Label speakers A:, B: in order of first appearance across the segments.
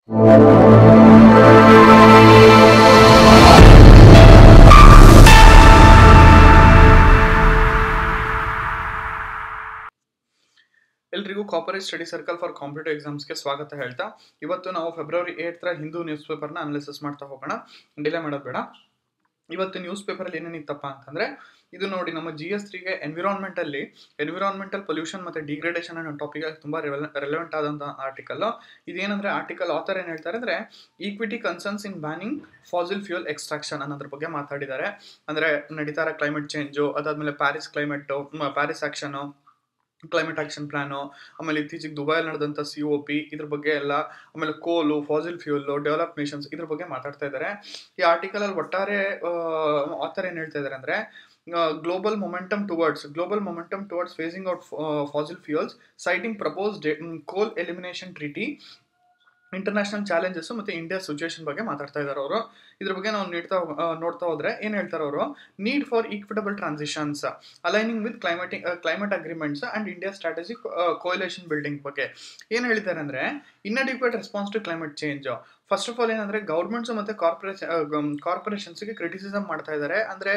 A: ಎಲ್ರಿಗೂ corporate study circle for competitive ಎಕ್ಸಾಮ್ಸ್ಗೆ ಸ್ವಾಗತ ಹೇಳ್ತಾ ಇವತ್ತು ನಾವು ಫೆಬ್ರವರಿ 8ರ ಹಿಂದೂ ನ್ಯೂಸ್ ಪೇಪರ್ನ ಅನಾಲಿಸಿಸ್ ಮಾಡ್ತಾ ಹೋಗೋಣ. ಡಿಲೇ ಮಾಡೋದು ಬೇಡ. ಇವತ್ತು ನ್ಯೂಸ್ ಪೇಪರಲ್ಲಿ ಏನೇನಿತ್ತಪ್ಪ ಅಂತಂದರೆ, ಇದು ನೋಡಿ, ನಮ್ಮ GS3ಗೆ ಎನ್ವಿರಾನ್ಮೆಂಟಲ್ ಪೊಲ್ಯೂಷನ್ ಮತ್ತು ಡಿಗ್ರೇಡೇಷನ್ ಅನ್ನೋ ಟಾಪಿಕ್ ತುಂಬ ರೆಲೆವೆಂಟ್ ಆದಂಥ ಆರ್ಟಿಕಲ್. ಇದೇನಂದರೆ, ಆರ್ಟಿಕಲ್ ಆಥರ್ ಏನು ಹೇಳ್ತಾರೆ ಅಂದರೆ, ಈಕ್ವಿಟಿ ಕನ್ಸರ್ನ್ಸ್ ಇನ್ ಬ್ಯಾನಿಂಗ್ ಫಾಸಿಲ್ ಫ್ಯೂಯಲ್ ಎಕ್ಸ್ಟ್ರಾಕ್ಷನ್ ಅನ್ನೋದ್ರ ಬಗ್ಗೆ ಮಾತಾಡಿದ್ದಾರೆ. ಅಂದರೆ ನಡೀತಾ ಇರೋ ಕ್ಲೈಮೇಟ್ ಚೇಂಜು, ಅದಾದಮೇಲೆ Paris action, climate action plan, ಆಮೇಲೆ ಇತ್ತೀಚೆಗೆ ದುಬೈಯಲ್ಲಿ ನಡೆದಂಥ COP, ಇದ್ರ ಬಗ್ಗೆ ಎಲ್ಲ, ಆಮೇಲೆ ಕೋಲು, ಫಾಸಿಲ್ ಫ್ಯೂಲು, ಡೆವಲಪ್ ನೇಷನ್ಸ್, ಇದ್ರ ಬಗ್ಗೆ ಮಾತಾಡ್ತಾ ಇದ್ದಾರೆ. ಈ ಆರ್ಟಿಕಲಲ್ಲಿ ಒಟ್ಟಾರೆ ಆಥರ್ ಏನು ಹೇಳ್ತಾ ಇದ್ದಾರೆ ಅಂದರೆ, global momentum towards facing out fossil fuels, citing proposed ಕೋಲ್ ಎಲಿಮಿನೇಷನ್ ಟ್ರೀಟಿ, ಇಂಟರ್ನ್ಯಾಷನಲ್ ಚಾಲೆಂಜಸ್ ಮತ್ತು ಇಂಡಿಯಾ ಸಿಚುವೇಶನ್ ಬಗ್ಗೆ ಮಾತಾಡ್ತಾ ಇದ್ದಾರೆ ಅವರು. ಇದ್ರ ಬಗ್ಗೆ ನಾವು ನೋಡ್ತಾ ಹೋದ್ರೆ ಏನು ಹೇಳ್ತಾರೆ ಅವರು, need for equitable transitions, aligning with climate agreements and India strategic coalition building ಬಗ್ಗೆ ಏನು ಹೇಳಿದ್ದಾರೆ ಅಂದರೆ, inadequate response to climate change. First of all ಏನಂದರೆ, ಗೌರ್ಮೆಂಟ್ಸ್ ಮತ್ತು ಕಾರ್ಪೊರೇಷನ್ಸ್ಗೆ ಕ್ರಿಟಿಸಿಸಮ್ ಮಾಡ್ತಾ ಇದ್ದಾರೆ. ಅಂದರೆ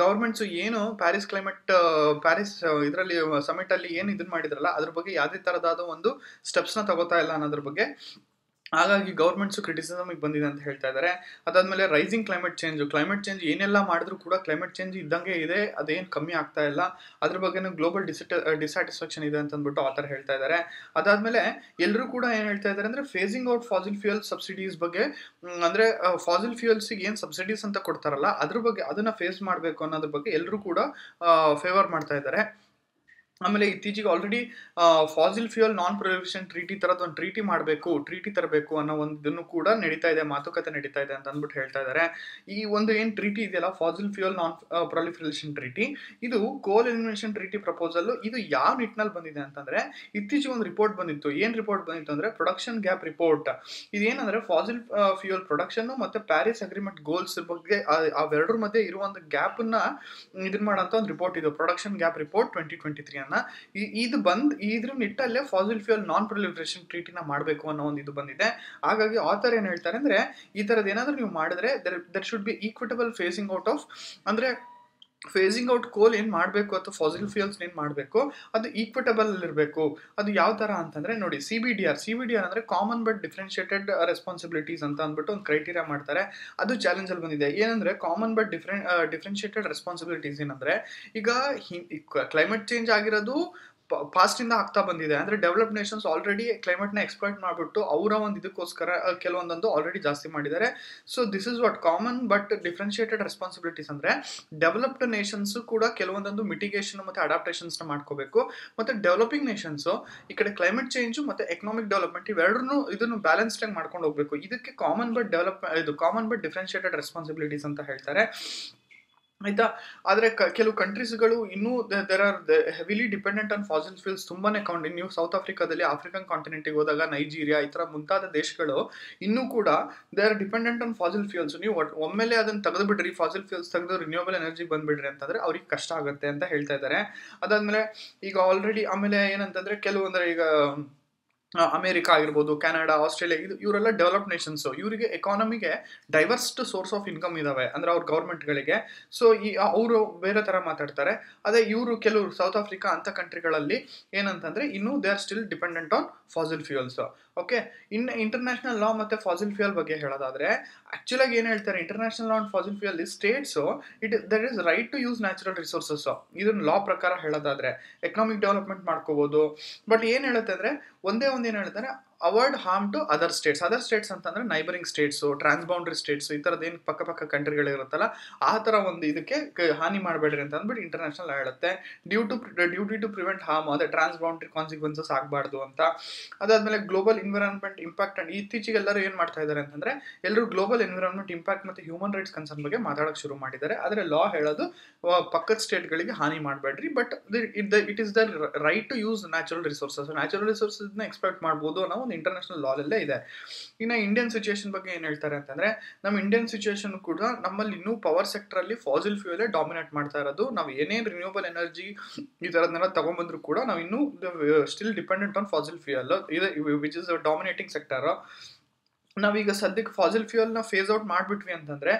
A: ಗೌರ್ಮೆಂಟ್ಸು ಏನು ಪ್ಯಾರಿಸ್ ಇದರಲ್ಲಿ ಸಮಿಟಲ್ಲಿ ಏನು ಇದನ್ನು ಮಾಡಿದ್ರಲ್ಲ, ಅದ್ರ ಬಗ್ಗೆ ಯಾವುದೇ ಥರದಾದ ಒಂದು ಸ್ಟೆಪ್ಸ್ನ ತಗೋತಾ ಇಲ್ಲ ಅನ್ನೋದ್ರ ಬಗ್ಗೆ. ಹಾಗಾಗಿ ಗೌರ್ಮೆಂಟ್ಸು ಕ್ರಿಟಿಸಿಸಮಿಗೆ ಬಂದಿದೆ ಅಂತ ಹೇಳ್ತಾ ಇದ್ದಾರೆ. ಅದಾದಮೇಲೆ ರೈಸಿಂಗ್ ಕ್ಲೈಮೇಟ್ ಚೇಂಜ್ ಏನೆಲ್ಲ ಮಾಡಿದ್ರು ಕೂಡ ಕ್ಲೈಮೇಟ್ ಚೇಂಜ್ ಇದ್ದಂಗೆ ಇದೆ, ಅದೇನು ಕಮ್ಮಿ ಆಗ್ತಾ ಇಲ್ಲ. ಅದ್ರ ಬಗ್ಗೆನೂ ಗ್ಲೋಬಲ್ ಡಿಸ್ಸ್ಯಾಟಿಸ್ಫ್ಯಾಕ್ಷನ್ ಇದೆ ಅಂತಂದ್ಬಿಟ್ಟು ಆಥರ್ ಹೇಳ್ತಾ ಇದ್ದಾರೆ. ಅದಾದಮೇಲೆ ಎಲ್ಲರೂ ಕೂಡ ಏನು ಹೇಳ್ತಾ ಇದ್ದಾರೆ ಅಂದರೆ, phasing out fossil fuel subsidies ಬಗ್ಗೆ, ಅಂದರೆ ಫಾಸಿಲ್ ಫ್ಯೂಯಲ್ಸಿಗೆ ಏನು ಸಬ್ಸಿಡೀಸ್ ಅಂತ ಕೊಡ್ತಾರಲ್ಲ, ಅದ್ರ ಬಗ್ಗೆ ಅದನ್ನು ಫೇಸ್ ಮಾಡಬೇಕು ಅನ್ನೋದ್ರ ಬಗ್ಗೆ ಎಲ್ಲರೂ ಕೂಡ ಫೇವರ್ ಮಾಡ್ತಾ ಇದ್ದಾರೆ. ಆಮೇಲೆ ಇತ್ತೀಚೆಗೆ ಆಲ್ರೆಡಿ ಫಾಸಿಲ್ ಫ್ಯೂಯಲ್ ನಾನ್ ಪ್ರೊಲಿಫರೇಷನ್ ಟ್ರೀಟಿ ಥರದ್ದು ಒಂದು ಟ್ರೀಟಿ ತರಬೇಕು ಅನ್ನೋ ಒಂದು ಇದನ್ನು ಕೂಡ ಮಾತುಕತೆ ನಡೀತಾ ಇದೆ ಅಂತ ಅಂದ್ಬಿಟ್ಟು ಹೇಳ್ತಾ ಇದ್ದಾರೆ. ಈ ಒಂದು ಏನು ಟ್ರೀಟಿ ಇದೆಯಲ್ಲ, ಫಾಸಿಲ್ ಫ್ಯೂಯಲ್ ನಾನ್ ಪ್ರೊಲಿಫರೇಷನ್ ಟ್ರೀಟಿ, ಇದು ಕೋಲ್ ಎಲಿಮಿನೇಷನ್ ಟ್ರೀಟಿ ಪ್ರಪೋಸಲ್. ಇದು ಯಾವ ನಿಟ್ಟಿನಲ್ಲಿ ಬಂದಿದೆ ಅಂತಂದರೆ, ಇತ್ತೀಚೆಗೆ ಒಂದು ರಿಪೋರ್ಟ್ ಬಂದಿತ್ತು. ಏನು ರಿಪೋರ್ಟ್ ಬಂದಿತ್ತು ಅಂದರೆ, ಪ್ರೊಡಕ್ಷನ್ ಗ್ಯಾಪ್ ರಿಪೋರ್ಟ್. ಇದೇನಂದರೆ, ಫಾಸಿಲ್ ಫ್ಯೂಯಲ್ ಪ್ರೊಡಕ್ಷನ್ನು ಮತ್ತು ಪ್ಯಾರಿಸ್ ಅಗ್ರಿಮೆಂಟ್ ಗೋಲ್ಸ್ ಬಗ್ಗೆ ಅವೆರಡರ ಮಧ್ಯೆ ಇರುವ ಒಂದು ಗ್ಯಾಪನ್ನು ಇದನ್ನು ಮಾಡೋಂಥ ಒಂದು ರಿಪೋರ್ಟ್ ಇದು, ಪ್ರೊಡಕ್ಷನ್ ಗ್ಯಾಪ್ ರಿಪೋರ್ಟ್ 2023 ಇದ್ರ ನಿಟ್ಟಲ್ಲೇ ಫಾಸಿಲ್ ಫ್ಯೂಯಲ್ ನಾನ್ ಪ್ರೊಲಿಫರೇಷನ್ ಟ್ರೀಟಿನ ಮಾಡಬೇಕು ಅನ್ನೋ ಒಂದು ಇದು ಬಂದಿದೆ. ಹಾಗಾಗಿ ಆಥರ್ ಏನು ಹೇಳ್ತಾರೆ ಅಂದರೆ, ಈ ಥರದ್ದು ಏನಾದರೂ ನೀವು ಮಾಡಿದ್ರೆ there should be equitable phasing out of, ಅಂದರೆ ಫೇಸಿಂಗ್ ಔಟ್ ಕೋಲ್ ಏನು ಮಾಡಬೇಕು ಅಥವಾ ಫಾಸಿಲ್ ಫ್ಯೂಯಲ್ಸ್ ಏನು ಮಾಡಬೇಕು, ಅದು ಈಕ್ವಿಟಬಲ್ ಇರಬೇಕು. ಅದು ಯಾವ ಥರ ಅಂತಂದರೆ ನೋಡಿ, CBDR ಅಂದರೆ ಕಾಮನ್ ಬಟ್ ಡಿಫ್ರೆನ್ಷಿಯೇಟೆಡ್ ರೆಸ್ಪಾನ್ಸಿಬಿಲಿಟೀಸ್ ಅಂತ ಅಂದ್ಬಿಟ್ಟು ಒಂದು ಕ್ರೈಟೀರಿಯಾ ಮಾಡ್ತಾರೆ. ಅದು ಚಾಲೆಂಜಲ್ಲಿ ಬಂದಿದೆ. ಏನಂದರೆ, ಕಾಮನ್ ಬಟ್ ಡಿಫ್ರೆನ್ಷಿಯೇಟೆಡ್ ರೆಸ್ಪಾನ್ಸಿಬಿಲಿಟೀಸ್ ಏನಂದರೆ, ಈಗ ಕ್ಲೈಮೇಟ್ ಚೇಂಜ್ ಆಗಿರೋದು ಪಾಸ್ಟಿಂದ ಆಗ್ತಾ ಬಂದಿದೆ. ಅಂದರೆ ಡೆವಲಪ್ ನೇಷನ್ಸ್ ಆಲ್ರೆಡಿ ಕ್ಲೈಮೇಟ್ನ ಎಕ್ಸ್ಪ್ಲಾಯ್ಟ್ ಮಾಡಿಬಿಟ್ಟು ಅವರ ಒಂದು ಇದಕ್ಕೋಸ್ಕರ ಕೆಲವೊಂದೊಂದು ಆಲ್ರೆಡಿ ಜಾಸ್ತಿ ಮಾಡಿದ್ದಾರೆ. So this is what common but differentiated responsibilities ಅಂದರೆ, ಡೆವಲಪ್ಡ್ ನೇಷನ್ಸು ಕೂಡ ಕೆಲವೊಂದೊಂದು ಮಿಟಿಗೇಷನ್ ಮತ್ತು ಅಡಾಪ್ಟೇಷನ್ಸ್ನ ಮಾಡ್ಕೋಬೇಕು. ಮತ್ತು ಡೆವಲಪಿಂಗ್ ನೇಷನ್ಸು ಈ ಕಡೆ ಕ್ಲೈಮೇಟ್ ಚೇಂಜು ಮತ್ತು ಎಕನಾಮಿಕ್ ಡೆವಲಪ್ಮೆಂಟ್ ಇವೆರಡನ್ನೂ ಇದನ್ನು ಬ್ಯಾಲೆನ್ಸ್ಡಾಗಿ ಮಾಡ್ಕೊಂಡು ಹೋಗಬೇಕು. ಇದಕ್ಕೆ ಕಾಮನ್ ಬಟ್ ಡಿಫ್ರೆನ್ಷಿಯೇಟೆಡ್ ರೆಸ್ಪಾನ್ಸಿಬಿಲಿಟೀಸ್ ಅಂತ ಹೇಳ್ತಾರೆ, ಆಯಿತಾ. ಆದರೆ ಕೆಲವು ಕಂಟ್ರೀಸ್ಗಳು ಇನ್ನೂ there are heavily dependent on fossil fuels. ತುಂಬಾ ನೀವು ಸೌತ್ ಆಫ್ರಿಕಾದಲ್ಲಿ ಆಫ್ರಿಕನ್ ಕಾಂಟಿನೆಂಟಿಗೆ ಹೋದಾಗ, ನೈಜೀರಿಯಾ ಈ ಥರ ಮುಂತಾದ ದೇಶಗಳು ಇನ್ನೂ ಕೂಡ they are dependent on fossil fuels. ನೀವು ಒಮ್ಮೆಲೆ ಅದನ್ನು ತೆಗೆದುಬಿಡ್ರಿ, ಫಾಸಿಲ್ ಫ್ಯೂಲ್ಸ್ ತೆಗೆದು ರಿನ್ಯೂವಬಲ್ ಎನರ್ಜಿ ಬಂದುಬಿಡ್ರಿ ಅಂತಂದರೆ ಅವ್ರಿಗೆ ಕಷ್ಟ ಆಗುತ್ತೆ ಅಂತ ಹೇಳ್ತಾ ಇದ್ದಾರೆ. ಅದಾದಮೇಲೆ ಈಗ ಆಲ್ರೆಡಿ ಆಮೇಲೆ ಏನಂತಂದರೆ, ಕೆಲವೊಂದರೆ ಈಗ ಅಮೇರಿಕಾ ಆಗಿರ್ಬೋದು, ಕೆನಡಾ, ಆಸ್ಟ್ರೇಲಿಯಾ, ಇವರೆಲ್ಲ ಡೆವಲಪ್ ನೇಷನ್ಸು. ಇವರಿಗೆ ಎಕಾನಮಿಗೆ ಡೈವರ್ಸ್ಡ್ ಸೋರ್ಸ್ ಆಫ್ ಇನ್ಕಮ್ ಇದಾವೆ, ಅಂದರೆ ಅವ್ರ ಗೌರ್ಮೆಂಟ್ಗಳಿಗೆ. ಸೊ ಅವರು ಬೇರೆ ಥರ ಮಾತಾಡ್ತಾರೆ. ಅದೇ ಇವರು ಕೆಲವರು ಸೌತ್ ಆಫ್ರಿಕಾ ಅಂಥ ಕಂಟ್ರಿಗಳಲ್ಲಿ ಏನಂತಂದರೆ, ಇನ್ನೂ they are still dependent on fossil fuels. Okay, ಇನ್ನು ಇಂಟರ್ನ್ಯಾಷನಲ್ ಲಾ ಮತ್ತು ಫಾಸಿಲ್ ಫ್ಯೂಯಲ್ ಬಗ್ಗೆ ಹೇಳೋದಾದರೆ, ಆ್ಯಕ್ಚುಲಾಗಿ ಏನು ಹೇಳ್ತಾರೆ, international law on fossil fuel states there is right to use natural resources. ಇದನ್ನು ಲಾ ಪ್ರಕಾರ ಹೇಳೋದಾದರೆ ಎಕನಾಮಿಕ್ ಡೆವಲಪ್ಮೆಂಟ್ ಮಾಡ್ಕೋಬೋದು. ಬಟ್ ಏನು ಹೇಳುತ್ತೆ ಅಂದರೆ, ಒಂದೇ ಏನು ಹೇಳ್ತಾರೆ, avoid harm to other states ಅಂತಂದರೆ ನೈಬರಿಂಗ್ ಸ್ಟೇಟ್ಸು, ಟ್ರಾನ್ಸ್ಬೌಂಡ್ರಿ ಸ್ಟೇಟ್ಸು, ಈ ಥರದ್ದು ಏನು ಪಕ್ಕ ಕಂಟ್ರಿಗಳಿರುತ್ತಲ್ಲ, ಆ ಥರ ಒಂದು ಇದಕ್ಕೆ ಹಾನಿ ಮಾಡಬೇಡ್ರಿ ಅಂತ ಅಂದ್ಬಿಟ್ಟು ಇಂಟರ್ನ್ಯಾಷನಲ್ ಹೇಳುತ್ತೆ. ಡ್ಯೂಟಿ ಟು ಪ್ರಿವೆಂಟ್ ಹಾರ್ಮ್, ಅದೇ ಟ್ರಾನ್ಸ್ಬೌಂಡ್ರಿ ಕಾನ್ಸಿಕ್ವೆನ್ಸಸ್ ಆಗಬಾರ್ದು ಅಂತ. ಅದಾದಮೇಲೆ ಗ್ಲೋಬಲ್ ಎನ್ವಿರಾನ್ಮೆಂಟ್ ಇಂಪ್ಯಾಕ್ಟ್ ಆ್ಯಂಡ್ ಇತ್ತೀಚೆಗೆ ಎಲ್ಲರೂ ಏನು ಮಾಡ್ತಾ ಇದ್ದಾರೆ ಅಂತಂದರೆ, ಎಲ್ಲರೂ ಗ್ಲೋಬಲ್ ಎನ್ವಿರಾನ್ಮೆಂಟ್ ಇಂಪ್ಯಾಕ್ಟ್ ಮತ್ತು ಹ್ಯೂಮನ್ ರೈಟ್ಸ್ ಕನ್ಸರ್ನ್ ಬಗ್ಗೆ ಮಾತಾಡೋಕ್ಕೆ ಶುರು ಮಾಡಿದ್ದಾರೆ. ಆದರೆ ಲಾ ಹೇಳೋದು ಪಕ್ಕದ ಸ್ಟೇಟ್ಗಳಿಗೆ ಹಾನಿ ಮಾಡಬೇಡ್ರಿ, but it is the right to use natural ರಿಸೋರ್ಸಸ್ನ ಎಕ್ಸ್ಪೆಕ್ಟ್ ಮಾಡ್ಬೋದು ಅನ್ನೋ ಇಂಟರ್ನ್ಯಾಷನಲ್ ಲಾಲಲ್ಲೇ ಇದೆ. ಇನ್ನು ಇಂಡಿಯನ್ ಸಿಚುವೇಶನ್ ಬಗ್ಗೆ ಏನು ಹೇಳ್ತಾರೆ ಅಂತಂದರೆ, ನಮ್ಮ ಇಂಡಿಯನ್ ಸಿಚುವೇಶನ್ ಕೂಡ ನಮ್ಮಲ್ಲಿ ಇನ್ನೂ ಪವರ್ ಸೆಕ್ಟರಲ್ಲಿ ಫಾಸಿಲ್ ಫ್ಯೂಯಲೇ ಡಾಮಿನೇಟ್ ಮಾಡ್ತಾ ಇರೋದು. ನಾವು ಏನೇನು ರಿನ್ಯೂವಬಲ್ ಎನರ್ಜಿ ಈ ಥರದನ್ನೆಲ್ಲ ತೊಗೊಂಬಂದ್ರು ಕೂಡ ನಾವು ಇನ್ನೂ still dependent on fossil fuel, which is dominating sector. ನಾವೀಗ ಸದ್ಯಕ್ಕೆ ಫಾಸಿಲ್ ಫ್ಯೂಯಲ್ನ ಫೇಸ್ ಔಟ್ ಮಾಡಿಬಿಟ್ವಿ ಅಂತಂದ್ರೆ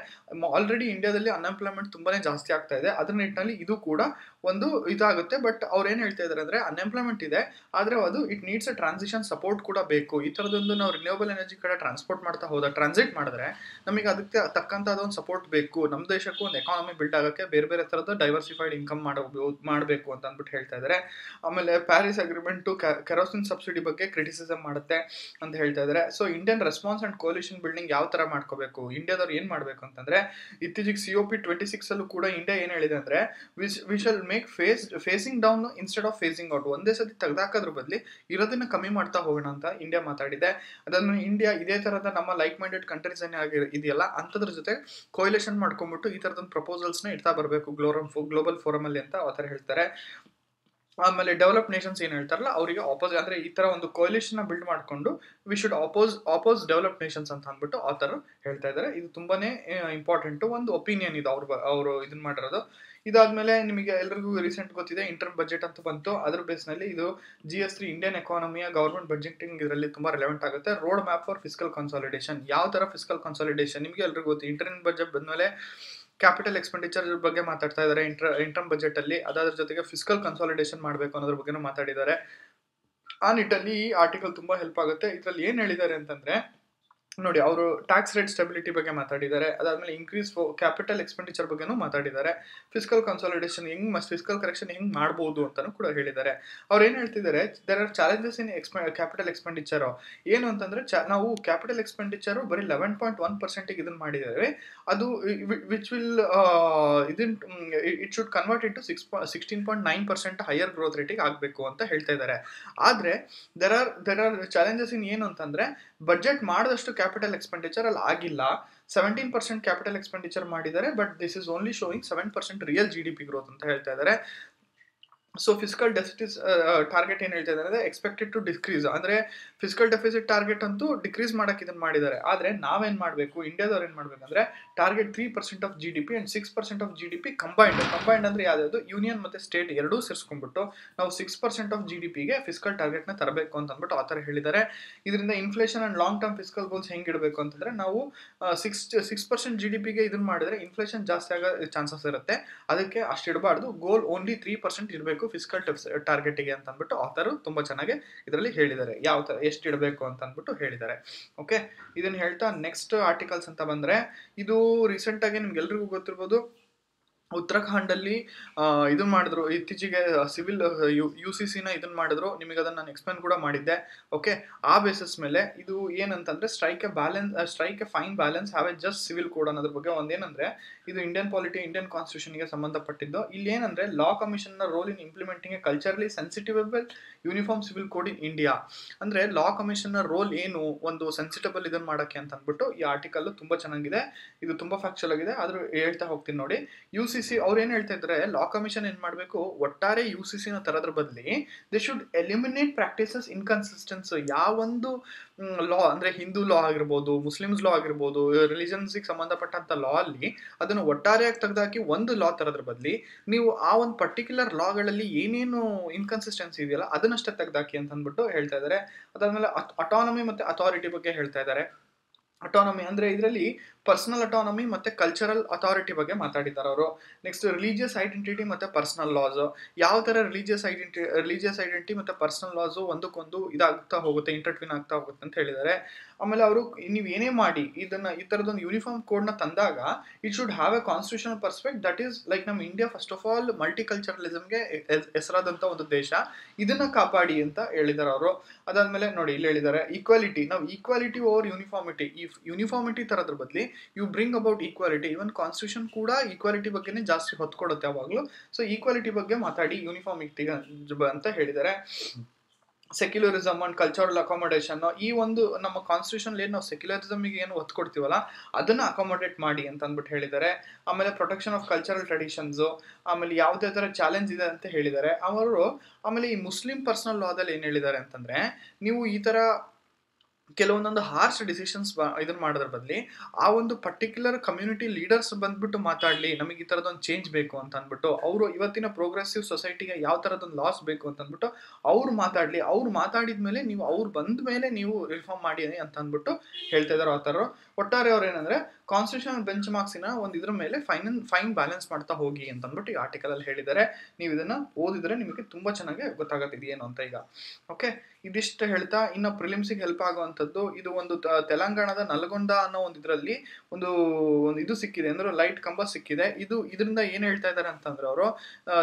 A: ಆಲ್ರೆಡಿ ಇಂಡಿಯಾದಲ್ಲಿ ಅನ್ಎಂಪ್ಲಾಯ್ಮೆಂಟ್ ತುಂಬಾನೇ ಜಾಸ್ತಿ ಆಗ್ತಾ ಇದೆ. ಅದರ ನಿಟ್ಟಿನಲ್ಲಿ ಇದು ಕೂಡ ಒಂದು ಇದಾಗುತ್ತೆ. ಬಟ್ ಅವ್ರು ಏನ್ ಹೇಳ್ತಾ ಇದಾರೆ ಅಂದ್ರೆ ಅನ್ಎಂಪ್ಲಾಯ್ಮೆಂಟ್ ಇದೆ, ಆದ್ರೆ ಅದು it needs a transition support ಕೂಡ ಬೇಕು. ಈ ತರದೊಂದು ನಾವು ರಿನ್ಯೂವಬಲ್ ಎನರ್ಜಿ ಕಡೆ ಟ್ರಾನ್ಸಿಟ್ ಮಾಡಿದ್ರೆ ನಮಗೆ ಅದಕ್ಕೆ ತಕ್ಕಂತ ಒಂದು ಸಪೋರ್ಟ್ ಬೇಕು. ನಮ್ಮ ದೇಶಕ್ಕೂ ಒಂದು ಎಕಾನಮಿ ಬಿಲ್ಡ್ ಆಗಕ್ಕೆ ಬೇರೆ ಬೇರೆ ತರದ ಡೈವರ್ಸಿಫೈಡ್ ಇನ್ಕಮ್ ಮಾಡಬೇಕು ಅಂತ ಅಂದ್ಬಿಟ್ಟು ಹೇಳ್ತಾ ಇದ್ದಾರೆ. ಆಮೇಲೆ ಪ್ಯಾರಿಸ್ ಅಗ್ರಿಮೆಂಟ್ ಕೆರೋಸಿನ್ ಸಬ್ಸಿಡಿ ಬಗ್ಗೆ ಕ್ರಿಟಿಸಿಸಮ್ ಮಾಡುತ್ತೆ ಅಂತ ಹೇಳ್ತಾ ಇದ್ದಾರೆ. So Indian response and coalition building ಯಾವ ತರ ಮಾಡ್ಕೋಬೇಕು, ಇಂಡಿಯಾದವ್ರು ಏನ್ ಮಾಡ್ಬೇಕು ಅಂತಂದ್ರೆ ಇತ್ತೀಚೆಗೆ COP26 ಅಲ್ಲೂ ಕೂಡ ಇಂಡಿಯಾ ಏನ್ ಹೇಳಿದೆ ಅಂದ್ರೆ we shall make facing down instead of facing out. ಒಂದೇ ಸತಿ ತೆಗೆದಾಕೋದ್ರ ಬದಲಿ ಇರೋದನ್ನ ಕಮ್ಮಿ ಮಾಡ್ತಾ ಹೋಗೋಣ ಅಂತ ಇಂಡಿಯಾ ಮಾತಾಡಿದೆ. ಅದನ್ನು ಇಂಡಿಯಾ ಇದೇ ತರದ ನಮ್ಮ ಲೈಕ್ ಮೈಂಡೆಡ್ ಕಂಟ್ರೀಸ್ ಇದೆಯಲ್ಲ ಅಂತದ್ರ ಜೊತೆ ಕೊಯ್ಲೇಷನ್ ಮಾಡ್ಕೊಂಡ್ಬಿಟ್ಟು ಈ ತರದೊಂದು ಪ್ರಪೋಸಲ್ಸ್ ನ ಇಡ್ತಾ ಬರಬೇಕು ಗ್ಲೋಬಲ್ ಫೋರಮ್ ಅಲ್ಲಿ ಅಂತ ಆತರ ಹೇಳ್ತಾರೆ. ಆಮೇಲೆ ಡೆವಲಪ್ ನೇಷನ್ಸ್ ಏನ್ ಹೇಳ್ತಾರಲ್ಲ ಅವರಿಗೆ ಆಪೋಸ್ ಅಂದ್ರೆ ಈ ತರ ಒಂದು ಕೊಯ್ಲೇಷನ್ ಬಿಲ್ಡ್ ಮಾಡ್ಕೊಂಡು ವಿ ಶುಡ್ ಆಪೋಸ್ ಡೆವಲಪ್ ನೇಷನ್ಸ್ ಅಂತ ಅಂದ್ಬಿಟ್ಟು ಆ ತರ ಹೇಳ್ತಾ ಇದ್ದಾರೆ. ಇದು ತುಂಬಾನೇ ಇಂಪಾರ್ಟೆಂಟ್ ಒಂದು ಒಪಿನಿಯನ್ ಇದು ಅವರು ಇದನ್ನ ಮಾಡಿರೋದು. ಇದಾದ್ಮೇಲೆ ನಿಮಗೆ ಎಲ್ರಿಗೂ ರೀಸೆಂಟ್ ಗೊತ್ತಿದೆ ಇಂಟರ್ ಬಜೆಟ್ ಅಂತ ಬಂತು. ಅದ್ರ ಬೇಸ್ ನಲ್ಲಿ ಇದು GS3 ಇಂಡಿಯನ್ ಎಕಾನಮಿಯ ಗವರ್ಮೆಂಟ್ ಬಜೆಟಿಂಗ್ ಇದರಲ್ಲಿ ತುಂಬಾ ರಿಲೆವೆಂಟ್ ಆಗುತ್ತೆ. Road map for fiscal consolidation, ಯಾವ ತರ ಫಿಸ್ಕಲ್ ಕನ್ಸಾಲಿಡೇಷನ್ ನಿಮಗೆ ಎಲ್ರಿಗೂ ಗೊತ್ತು. ಇಂಟರ್ನ್ ಬಜೆಟ್ ಬಂದ್ಮೇಲೆ ಕ್ಯಾಪಿಟಲ್ ಎಕ್ಸ್ಪೆಂಡಿಚರ್ ಬಗ್ಗೆ ಮಾತಾಡ್ತಾ ಇದ್ದಾರೆ ಇಂಟರ್ಮ್ ಬಜೆಟ್ ಅಲ್ಲಿ. ಅದಾದ್ರ ಜೊತೆಗೆ ಫಿಸ್ಕಲ್ ಕನ್ಸಾಲಿಡೇಷನ್ ಮಾಡಬೇಕು ಅನ್ನೋದ್ರ ಬಗ್ಗೆನೂ ಮಾತಾಡಿದ್ದಾರೆ. ಆ ನಿಟ್ಟಲ್ಲಿ ಈ ಆರ್ಟಿಕಲ್ ತುಂಬಾ ಹೆಲ್ಪ್ ಆಗುತ್ತೆ. ಇದ್ರಲ್ಲಿ ಏನ್ ಹೇಳಿದ್ದಾರೆ ಅಂತಂದ್ರೆ ನೋಡಿ, ಅವರು ಟ್ಯಾಕ್ಸ್ ರೇಟ್ ಸ್ಟೆಬಿಲಿಟಿ ಬಗ್ಗೆ ಮಾತಾಡಿದ್ದಾರೆ. ಅದಾದ್ಮೇಲೆ ಇನ್ಕ್ರೀಸ್ ಕ್ಯಾಪಿಟಲ್ ಎಕ್ಸ್ಪೆಂಡಿಚರ್ ಬಗ್ಗೆನೂ ಮಾತಾಡಿದ್ದಾರೆ. ಫಿಸ್ಕಲ್ ಕನ್ಸಾಲಿಡೇಷನ್ ಫಿಸ್ಕಲ್ ಕರೆಕ್ಷನ್ ಹೆಂಗ್ ಮಾಡಬಹುದು ಅಂತಾನು ಕೂಡ ಹೇಳಿದ್ದಾರೆ. ಅವ್ರು ಏನ್ ಹೇಳ್ತಿದ್ದಾರೆ, there are challenges in capital expenditure. ಏನು ಅಂತಂದ್ರೆ ನಾವು ಕ್ಯಾಪಿಟಲ್ ಎಕ್ಸ್ಪೆಂಡಿಚರ್ ಬರೀ 11.1% ಇದನ್ನ ಮಾಡಿದ್ದೇವೆ. ಅದು which will it should convert into 16.9% higher growth ರೇಟಿಗೆ ಆಗಬೇಕು ಅಂತ ಹೇಳ್ತಾ ಇದ್ದಾರೆ. ಆದ್ರೆ ದೇರ್ ಆರ್ ಚಾಲೆಂಜಸ್ ಇನ್ ಏನು ಅಂತಂದ್ರೆ ಬಜೆಟ್ ಮಾಡಿದಷ್ಟು ಕ್ಯಾಪಿಟಲ್ ಎಕ್ಸ್ಪೆಂಡಿಚರ್ ಅಲ್ಲಿ ಆಗಿಲ್ಲ. 17% ಕ್ಯಾಪಿಟಲ್ ಎಕ್ಸ್ಪೆಂಡಿಚರ್ ಮಾಡಿದ್ದಾರೆ, but this is only showing 7% real GDP growth ಅಂತ ಹೇಳ್ತಾ ಇದ್ದಾರೆ. ಸೊ ಫಿಸ್ಕಲ್ ಡೆಫಿಸಿಟ್ ಟಾರ್ಗೆಟ್ ಏನ್ ಹೇಳ್ತಾ ಇದ್ದಾರೆ, ಎಕ್ಸ್ಪೆಕ್ಟೆಡ್ ಟು ಡಿಕ್ರೀಸ್ ಅಂದ್ರೆ ಫಿಸ್ಕಲ್ ಡೆಫಿಸಿಟ್ ಟಾರ್ಗೆಟ್ ಅಂತೂ ಡಿಕ್ರೀಸ್ ಮಾಡಕ್ಕೆ ಇದನ್ನ ಮಾಡಿದ್ದಾರೆ. ಆದ್ರೆ ನಾವೇನ್ ಮಾಡ್ಬೇಕು, ಇಂಡಿಯಾದವ್ರು ಏನ್ ಮಾಡ್ಬೇಕಂದ್ರೆ target 3% of GDP and 6% of GDP combined ಅಂದ್ರೆ ಯಾವ್ದು ಯೂನಿಯನ್ ಮತ್ತೆ ಸ್ಟೇಟ್ ಎರಡೂ ಸೇರಿಸ್ಕೊಂಡ್ಬಿಟ್ಟು ನಾವು 6% ಆಫ್ GDP ಗೆ ಫಿಸ್ಕಲ್ ಟಾರ್ಗೆಟ್ ನ ತರಬೇಕು ಅಂತ ಅಂದ್ಬಿಟ್ಟು ಆ ತರ ಹೇಳಿದ್ದಾರೆ. ಇದರಿಂದ inflation and long term fiscal goals ಹೆಂಗ್ ಇಡಬೇಕು ಅಂತಂದ್ರೆ ನಾವು 6% GDP ಗೆ ಇದನ್ನ ಮಾಡಿದ್ರೆ ಇನ್ಫ್ಲೇಷನ್ ಜಾಸ್ತಿ ಆಗೋ ಚಾನ್ಸಸ್ ಇರುತ್ತೆ. ಅದಕ್ಕೆ ಅಷ್ಟು ಇಡಬಾರ್ದು, ಗೋಲ್ ಓನ್ಲಿ 3% ಇರಬೇಕು ಫಿಸ್ಕಲ್ ಟಾರ್ಗೆಟ್ಗೆ ಅಂತ ಅಂದ್ಬಿಟ್ಟು ಆತರು ತುಂಬಾ ಚೆನ್ನಾಗಿ ಇದರಲ್ಲಿ ಹೇಳಿದ್ದಾರೆ, ಯಾವ ತರ ಎಷ್ಟು ಇಡಬೇಕು ಅಂತ ಅಂದ್ಬಿಟ್ಟು ಹೇಳಿದ್ದಾರೆ. ಓಕೆ, ಇದನ್ನ ಹೇಳ್ತಾ ನೆಕ್ಸ್ಟ್ ಆರ್ಟಿಕಲ್ಸ್ ಅಂತ ಬಂದ್ರೆ ಇದು ರೀಸೆಂಟ್ ಆಗಿ ನಿಮ್ಗೆಲ್ರಿಗೂ ಗೊತ್ತಿರ್ಬೋದು, ಉತ್ತರಾಖಂಡ್ ಅಲ್ಲಿ ಇದನ್ನ ಮಾಡಿದ್ರು ಇತ್ತೀಚೆಗೆ ಸಿವಿಲ್ UCC ನ ಇದನ್ನ ಮಾಡಿದ್ರು. ನಿಮಗೆ ಅದನ್ನ ನಾನು ಎಕ್ಸ್ಪ್ಲೇನ್ ಕೂಡ ಮಾಡಿದ್ದೆ. ಓಕೆ, ಆ ಬೇಸಿಸ್ ಮೇಲೆ ಇದು ಏನಂತಂದ್ರೆ strike A fine balance have A just civil code ಅನ್ನೋದ್ರ ಬಗ್ಗೆ ಒಂದೇನಂದ್ರೆ ಇದು ಇಂಡಿಯನ್ ಕಾನ್ಸ್ಟಿಟ್ಯೂಷನ್ ಗೆ ಸಂಬಂಧಪಟ್ಟಿದ್ದು. ಇಲ್ಲಿ ಏನಂದ್ರೆ ಲಾ ಕಮಿಷನ್ ನ role in implementing a culturally sensitivable uniform civil code in India. ಅಂದ್ರೆ ಲಾ ಕಮಿಷನ್ ನ ರೋಲ್ ಏನು ಒಂದು ಸೆನ್ಸಿಟಬಲ್ ಇದನ್ನ ಮಾಡಕ್ಕೆ ಅಂತ ಅಂದ್ಬಿಟ್ಟು ಈ ಆರ್ಟಿಕಲ್ ತುಂಬಾ ಚೆನ್ನಾಗಿದೆ. ಇದು ತುಂಬಾ ಫ್ಯಾಕ್ಚುಯಲ್ ಆಗಿದೆ, ಆದ್ರೂ ಹೇಳ್ತಾ ಹೋಗ್ತೀನಿ ನೋಡಿ. UCC ಅವ್ರು ಏನ್ ಹೇಳ್ತಾ ಇದ್ರೆ ಲಾ ಕಮಿಷನ್ ಏನ್ ಮಾಡ್ಬೇಕು, ಒಟ್ಟಾರೆ UCC ನ ತರದ್ರ ಬದಲಿ they should eliminate practices inconsistence. ಯಾವೊಂದು ಲಾ ಅಂದ್ರೆ ಹಿಂದೂ ಲಾ ಆಗಿರ್ಬೋದು, ಮುಸ್ಲಿಮ್ಸ್ ಲಾ ಆಗಿರ್ಬೋದು, ರಿಲಿಜನ್ಸ್ ಸಂಬಂಧಪಟ್ಟಂತ ಲಾ ಅಲ್ಲಿ ಅದನ್ನು ಒಟ್ಟಾರೆಯಾಗಿ ತೆಗೆದಾಕಿ ಒಂದು ಲಾ ತರದ್ರ ಬದಲಿ ನೀವು ಆ ಒಂದು ಪರ್ಟಿಕ್ಯುಲರ್ ಲಾಗಳಲ್ಲಿ ಏನೇನು ಇನ್ಕನ್ಸಿಸ್ಟೆನ್ಸಿ ಇದೆಯಲ್ಲ ಅದನ್ನಷ್ಟೇ ತೆಗೆದಾಕಿ ಅಂತ ಅಂದ್ಬಿಟ್ಟು ಹೇಳ್ತಾ ಇದ್ದಾರೆ. ಅದಾದ್ಮೇಲೆ ಅಟಾನಮಿ ಮತ್ತೆ ಅಥಾರಿಟಿ ಬಗ್ಗೆ ಹೇಳ್ತಾ ಇದ್ದಾರೆ. ಅಟಾನಮಿ ಅಂದ್ರೆ ಇದರಲ್ಲಿ ಪರ್ಸನಲ್ ಅಟಾನಮಿ ಮತ್ತೆ ಕಲ್ಚರಲ್ ಅಥಾರಿಟಿ ಬಗ್ಗೆ ಮಾತಾಡಿದ್ದಾರೆ ಅವರು. ನೆಕ್ಸ್ಟ್ ರಿಲಿಜಿಯಸ್ ಐಡೆಂಟಿಟಿ ಮತ್ತೆ ಪರ್ಸನಲ್ ಲಾಸ್, ಯಾವ ತರ ರಿಲಿಜಿಯಸ್ ಐಡೆಂಟಿಟಿ ಮತ್ತೆ ಪರ್ಸನಲ್ ಲಾಸ್ ಒಂದಕ್ಕೊಂದು ಇದಾಗ್ತಾ ಹೋಗುತ್ತೆ, ಇಂಟರ್ಟ್ವಿನ್ ಆಗ್ತಾ ಹೋಗುತ್ತೆ ಅಂತ ಹೇಳಿದ್ದಾರೆ. ಆಮೇಲೆ ಅವರು ನೀವು ಏನೇ ಮಾಡಿ ಈ ತರದೊಂದು ಯೂನಿಫಾರ್ಮ್ ಕೋಡ್ ನ ತಂದಾಗ it should have a constitutional perspect. That is like ನಮ್ಮ ಇಂಡಿಯಾ ಫಸ್ಟ್ ಆಫ್ ಆಲ್ ಮಲ್ಟಿಕಲ್ಚರಲಿಸಮ್ಗೆ ಹೆಸರಾದಂತ ಒಂದು ದೇಶ, ಇದನ್ನ ಕಾಪಾಡಿ ಅಂತ ಹೇಳಿದ್ದಾರೆ ಅವರು. ಅದಾದ್ಮೇಲೆ ನೋಡಿ ಇಲ್ಲಿ ಹೇಳಿದ್ದಾರೆ ಈಕ್ವಾಲಿಟಿ, ನಾವು ಈಕ್ವಾಲಿಟಿ ಓವರ್ ಯೂನಿಫಾರ್ಮಿಟಿ. ಈ ಯೂನಿಫಾರ್ಮಿಟಿ ತರದ್ರ ಬದಲಿ you bring about equality. Even constitution ಕೂಡ ಈಕ್ವಾಲಿಟಿ ಬಗ್ಗೆನೇ ಜಾಸ್ತಿ ಹೊತ್ತು ಕೊಡುತ್ತೆ ಯಾವಾಗಲೂ. ಸೊ ಈಕ್ವಾಲಿಟಿ ಬಗ್ಗೆ ಮಾತಾಡಿ ಯೂನಿಫಾರ್ಮಿಟಿ ಅಂತ ಹೇಳಿದ್ದಾರೆ. ಸೆಕ್ಯುಲರಿಸಮ್ ಅಂಡ್ ಕಲ್ಚರಲ್ ಅಕಾಮಡೇಷನ್, ಈ ಒಂದು ನಮ್ಮ ಕಾನ್ಸ್ಟಿಟ್ಯೂಷನ್ ಏನು ನಾವು ಸೆಕ್ಯುಲರಿಸಮ್ಗೆ ಏನು ಒತ್ತು ಕೊಡ್ತೀವಲ್ಲ ಅದನ್ನ ಅಕಾಮಡೇಟ್ ಮಾಡಿ ಅಂತ ಅಂದ್ಬಿಟ್ಟು ಹೇಳಿದ್ದಾರೆ. ಆಮೇಲೆ ಪ್ರೊಟೆಕ್ಷನ್ ಆಫ್ ಕಲ್ಚರಲ್ ಟ್ರೆಡಿಷನ್ಸ್, ಆಮೇಲೆ ಯಾವುದೇ ತರ ಚಾಲೆಂಜ್ ಇದೆ ಅಂತ ಹೇಳಿದ್ದಾರೆ ಅವರು. ಆಮೇಲೆ ಈ ಮುಸ್ಲಿಂ ಪರ್ಸನಲ್ ಲಾದಲ್ಲಿ ಏನ್ ಹೇಳಿದ್ದಾರೆ ಅಂತಂದ್ರೆ ನೀವು ಈ ತರ ಕೆಲವೊಂದೊಂದು ಹಾರ್ಶ್ ಡಿಸಿಷನ್ಸ್ ಇದನ್ನ ಮಾಡೋದ್ರ ಬದಲಿ ಆ ಒಂದು ಪರ್ಟಿಕ್ಯುಲರ್ ಕಮ್ಯುನಿಟಿ ಲೀಡರ್ಸ್ ಬಂದ್ಬಿಟ್ಟು ಮಾತಾಡಲಿ, ನಮಗೆ ಈ ಥರದೊಂದು ಚೇಂಜ್ ಬೇಕು ಅಂತ ಅಂದ್ಬಿಟ್ಟು, ಅವರು ಇವತ್ತಿನ ಪ್ರೋಗ್ರೆಸಿವ್ ಸೊಸೈಟಿಗೆ ಯಾವ ಥರದೊಂದು ಲಾಸ್ ಬೇಕು ಅಂತ ಅಂದ್ಬಿಟ್ಟು ಅವ್ರು ಮಾತಾಡಲಿ. ಅವ್ರು ಮಾತಾಡಿದ ಮೇಲೆ ನೀವು ಅವ್ರು ಬಂದ ಮೇಲೆ ನೀವು ರಿಫಾರ್ಮ್ ಮಾಡಿ ಅಂತ ಅಂದ್ಬಿಟ್ಟು ಹೇಳ್ತಾ ಇದ್ದಾರೆ ಆಥರು. ಒಟ್ಟಾರೆ ಅವ್ರು ಏನಂದ್ರೆ ಕಾನ್ಸ್ಟಿಟ್ಯೂಷನ್ ಬೆಂಚ್ ಮಾರ್ಕ್ಸಿನ ಒಂದು ಇದ್ರ ಮೇಲೆ ಫೈನ್ ಬ್ಯಾಲೆನ್ಸ್ ಮಾಡ್ತಾ ಹೋಗಿ ಅಂತ ಅಂದ್ಬಿಟ್ಟು ಈ ಆರ್ಟಿಕಲ್ ಅಲ್ಲಿ ಹೇಳಿದ್ದಾರೆ. ನೀವು ಇದನ್ನ ಓದಿದ್ರೆ ನಿಮಗೆ ತುಂಬಾ ಚೆನ್ನಾಗಿ ಗೊತ್ತಾಗುತ್ತೆ ಇದೇನು ಅಂತ. ಈಗ ಓಕೆ, ಇದಿಷ್ಟು ಹೇಳ್ತಾ ಇನ್ನು ಪ್ರಿಲಿಮ್ಸಿಗೆ ಹೆಲ್ಪ್ ಆಗುವಂಥದ್ದು ಇದು ಒಂದು ತೆಲಂಗಾಣದ ನಲ್ಗೊಂಡ ಅನ್ನೋ ಒಂದು ಇದರಲ್ಲಿ ಒಂದು ಇದು ಸಿಕ್ಕಿದೆ ಅಂದ್ರೆ ಲೈಟ್ ಕಂಬ ಸಿಕ್ಕಿದೆ. ಇದರಿಂದ ಏನ್ ಹೇಳ್ತಾ ಇದ್ದಾರೆ ಅಂತಂದ್ರೆ ಅವರು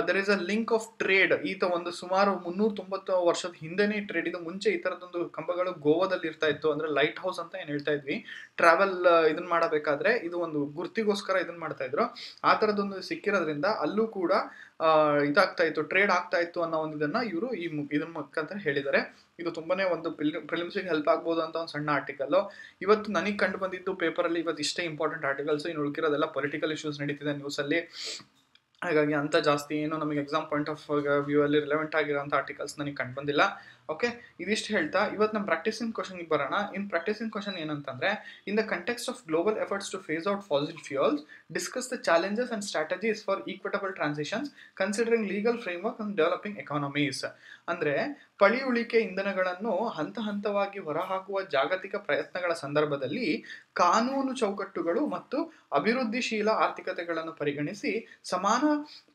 A: there is a link of trade. ಈತ ಒಂದು ಸುಮಾರು 390 ವರ್ಷದ ಹಿಂದೆನೇ ಟ್ರೇಡ್. ಇದು ಮುಂಚೆ ಈ ತರದೊಂದು ಕಂಬಗಳು ಗೋವಾದಲ್ಲಿ ಇರ್ತಾ ಇತ್ತು, ಅಂದ್ರೆ ಲೈಟ್ ಹೌಸ್ ಅಂತ ಏನ್ ಹೇಳ್ತಾ ಇದ್ವಿ. ಟ್ರಾವೆಲ್ ಇದನ್ನ ಮಾಡಬೇಕಾದ್ರೆ ಇದು ಒಂದು ಗುರ್ತಿಗೋಸ್ಕರ ಇದನ್ನ ಮಾಡ್ತಾ ಇದ್ರು. ಆ ತರದೊಂದು ಸಿಕ್ಕಿರೋದ್ರಿಂದ ಅಲ್ಲೂ ಕೂಡ ಇದಾಗ್ತಾ ಇತ್ತು, ಟ್ರೇಡ್ ಆಗ್ತಾ ಇತ್ತು ಅನ್ನೋ ಒಂದು ಇದನ್ನ ಇವರು ಇದನ್ನ ಮುಖಾಂತರ ಹೇಳಿದ್ದಾರೆ. ಇದು ತುಂಬಾನೇ ಒಂದು ಪ್ರಿಲಿಮ್ಸಿಗೆ ಹೆಲ್ಪ್ ಆಗ್ಬೋದು ಅಂತ ಒಂದು ಸಣ್ಣ ಆರ್ಟಿಕಲ್. ಇವತ್ತು ನನಗೆ ಕಂಡು ಬಂದಿದ್ದು ಪೇಪರಲ್ಲಿ ಇವತ್ತು ಇಷ್ಟೇ ಇಂಪಾರ್ಟೆಂಟ್ ಆರ್ಟಿಕಲ್ಸ್. ಇನ್ನು ಉಳ್ಕಿರೋದೆಲ್ಲ ಪೊಲಿಟಿಕಲ್ ಇಶ್ಯೂಸ್ ನಡೀತಿದೆ ನ್ಯೂಸಲ್ಲಿ. ಹಾಗಾಗಿ ಅಂತ ಜಾಸ್ತಿ ಏನು ನಮಗೆ ಎಕ್ಸಾಮ್ ಪಾಯಿಂಟ್ ಆಫ್ ವ್ಯೂ ಅಲ್ಲಿ ರಿಲೆವೆಂಟ್ ಆಗಿರೋಂಥ ಆರ್ಟಿಕಲ್ಸ್ ನನಗೆ ಕಂಡು ಬಂದಿಲ್ಲ. ಓಕೆ, ಇದಿಷ್ಟು ಹೇಳ್ತಾ ಇವತ್ತು ನಮ್ಮ ಪ್ರಾಕ್ಟೀಸಿಂಗ್ ಕ್ವಶನ್ಗೆ ಬರೋಣ. ಇನ್ ಪ್ರಾಕ್ಟೀಸಿಂಗ್ ಕ್ವಶನ್ ಏನಂತಂದ್ರೆ, in the context of global efforts to phase out fossil fuels, discuss the challenges and strategies for equitable transitions considering legal framework and developing economies. ಅಂದ್ರೆ ಪಳಿಯುಳಿಕೆ ಇಂಧನಗಳನ್ನು ಹಂತ ಹಂತವಾಗಿ ಹೊರಹಾಕುವ ಜಾಗತಿಕ ಪ್ರಯತ್ನಗಳ ಸಂದರ್ಭದಲ್ಲಿ ಕಾನೂನು ಚೌಕಟ್ಟುಗಳು ಮತ್ತು ಅಭಿವೃದ್ಧಿಶೀಲ ಆರ್ಥಿಕತೆಗಳನ್ನು ಪರಿಗಣಿಸಿ ಸಮಾನ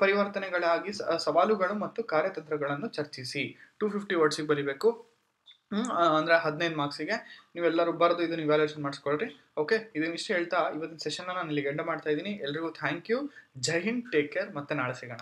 A: ಪರಿವರ್ತನೆಗಳಾಗಿ ಸವಾಲುಗಳು ಮತ್ತು ಕಾರ್ಯತಂತ್ರಗಳನ್ನು ಚರ್ಚಿಸಿ. 250 ವರ್ಡ್ಸಿಗೆ ಬರೀಬೇಕು. ಅಂದ್ರೆ 15 ಮಾರ್ಕ್ಸಿಗೆ ನೀವೆಲ್ಲರೂ ಬರೆದು ಇದನ್ನ ಇವ್ಯಾಲ್ಯೂಯೇಷನ್ ಮಾಡಿಸ್ಕೊಳ್ರಿ. ಓಕೆ, ಇದನ್ನಿಷ್ಟು ಹೇಳ್ತಾ ಇವತ್ತಿನ ಸೆಷನ್ ನಾನು ಇಲ್ಲಿಗೆ ಎಂಡ್ ಮಾಡ್ತಾ ಇದ್ದೀನಿ. ಎಲ್ರಿಗೂ thank you. Jai Hind, take care, ಮತ್ತೆ ನಾಳೆ ಸಿಗೋಣ.